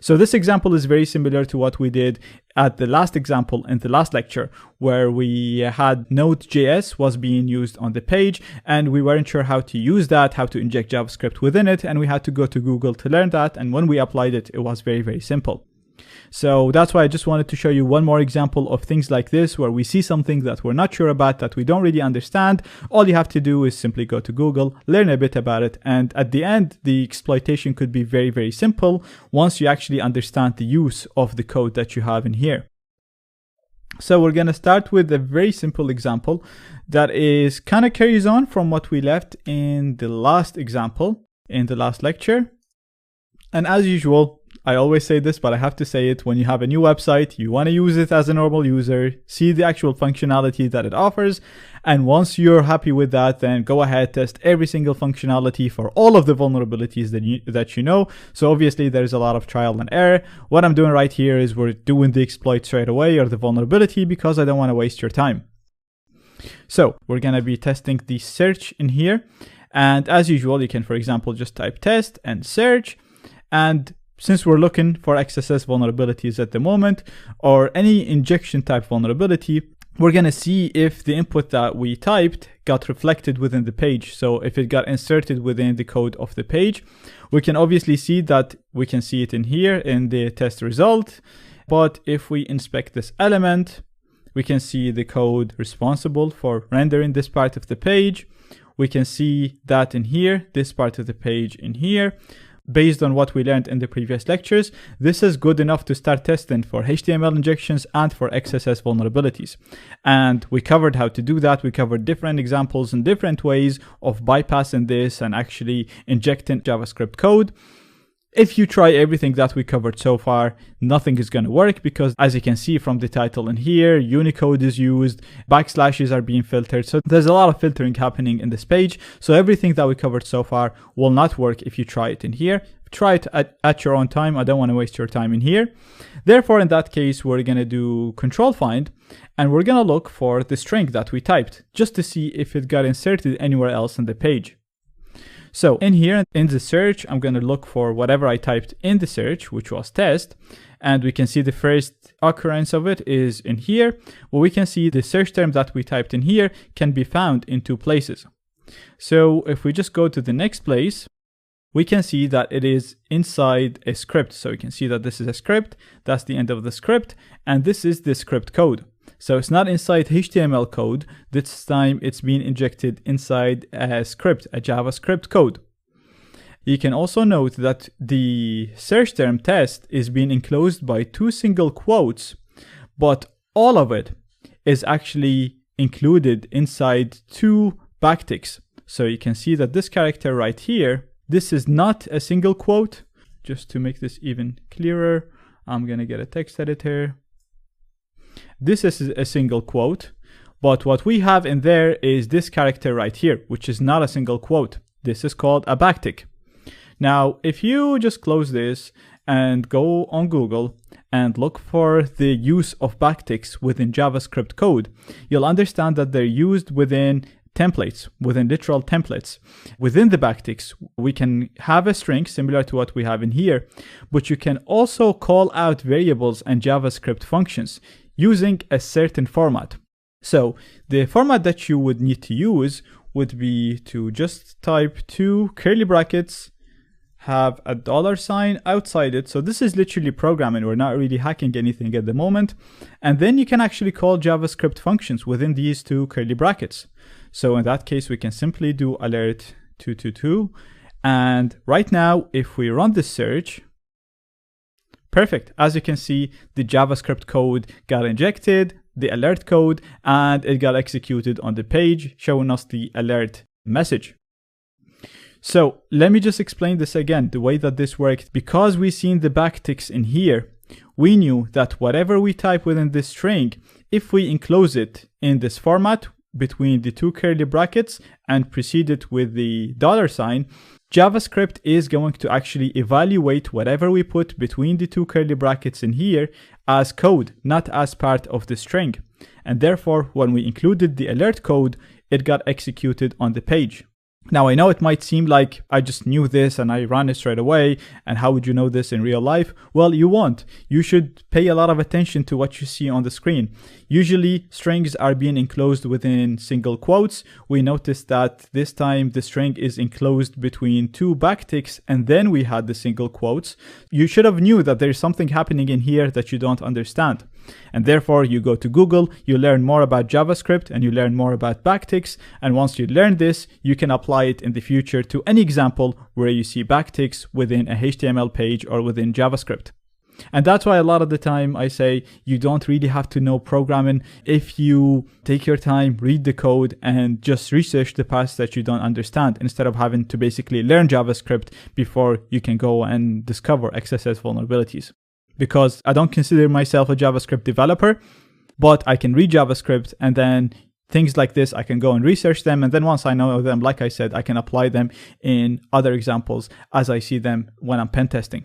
So this example is very similar to what we did at the last example in the last lecture, where we had Node.js was being used on the page and we weren't sure how to use that, how to inject JavaScript within it, and we had to go to Google to learn that. And when we applied it, it was very, very simple. So that's why I just wanted to show you one more example of things like this, where we see something that we're not sure about, that we don't really understand. All you have to do is simply go to Google, learn a bit about it, and at the end, the exploitation could be very, very simple once you actually understand the use of the code that you have in here. So we're going to start with a very simple example that is kind of carries on from what we left in the last example, in the last lecture. And as usual, I always say this, but I have to say it. When you have a new website, you want to use it as a normal user, see the actual functionality that it offers. And once you're happy with that, then go ahead, test every single functionality for all of the vulnerabilities that you know. So obviously there's a lot of trial and error. What I'm doing right here is we're doing the exploit straight away, or the vulnerability, because I don't want to waste your time. So we're going to be testing the search in here. And as usual, you can, for example, just type test and search. And since we're looking for XSS vulnerabilities at the moment, or any injection type vulnerability, we're going to see if the input that we typed got reflected within the page. So if it got inserted within the code of the page, we can obviously see that we can see it in here in the test result. But if we inspect this element, we can see the code responsible for rendering this part of the page. We can see that in here, this part of the page in here. Based on what we learned in the previous lectures, this is good enough to start testing for HTML injections and for XSS vulnerabilities. And we covered how to do that. We covered different examples and different ways of bypassing this and actually injecting JavaScript code. If you try everything that we covered so far, nothing is going to work, because as you can see from the title in here, Unicode is used, backslashes are being filtered. So there's a lot of filtering happening in this page. So everything that we covered so far will not work if you try it in here. Try it at your own time. I don't want to waste your time in here. Therefore, in that case, we're going to do control find, and we're going to look for the string that we typed just to see if it got inserted anywhere else in the page. So in here, in the search, I'm going to look for whatever I typed in the search, which was test. And we can see the first occurrence of it is in here. Well, we can see the search term that we typed in here can be found in two places. So if we just go to the next place, we can see that it is inside a script. So you can see that this is a script. That's the end of the script. And this is the script code. So it's not inside HTML code. This time it's being injected inside a script, a JavaScript code. You can also note that the search term test is being enclosed by two single quotes, but all of it is actually included inside two backticks. So you can see that this character right here, this is not a single quote. Just to make this even clearer, I'm going to get a text editor. This is a single quote, but what we have in there is this character right here, which is not a single quote. This is called a backtick. Now, if you just close this and go on Google and look for the use of backticks within JavaScript code, you'll understand that they're used within templates, within literal templates. Within the backticks, we can have a string similar to what we have in here, but you can also call out variables and JavaScript functions using a certain format. So the format that you would need to use would be to just type two curly brackets, have a $sign outside it. So this is literally programming. We're not really hacking anything at the moment. And then you can actually call JavaScript functions within these two curly brackets. So in that case, we can simply do alert 222. And right now, if we run the search, perfect. As you can see, the JavaScript code got injected, the alert code, and it got executed on the page, showing us the alert message. So let me just explain this again, the way that this worked. Because we've seen the backticks in here, we knew that whatever we type within this string, if we enclose it in this format between the two curly brackets and precede it with the $sign, JavaScript is going to actually evaluate whatever we put between the two curly brackets in here as code, not as part of the string. And therefore, when we included the alert code, it got executed on the page. Now, I know it might seem like I just knew this and I ran it straight away, and how would you know this in real life? Well, you won't. You should pay a lot of attention to what you see on the screen. Usually, strings are being enclosed within single quotes. We noticed that this time the string is enclosed between two backticks, and then we had the single quotes. You should have knew that there's something happening in here that you don't understand. And therefore, you go to Google, you learn more about JavaScript, and you learn more about backticks. And once you learn this, you can apply it in the future to any example where you see backticks within a HTML page or within JavaScript. And that's why a lot of the time I say you don't really have to know programming if you take your time, read the code, and just research the parts that you don't understand, instead of having to basically learn JavaScript before you can go and discover XSS vulnerabilities. Because I don't consider myself a JavaScript developer, but I can read JavaScript, and then things like this, I can go and research them. And then once I know them, like I said, I can apply them in other examples as I see them when I'm pen testing.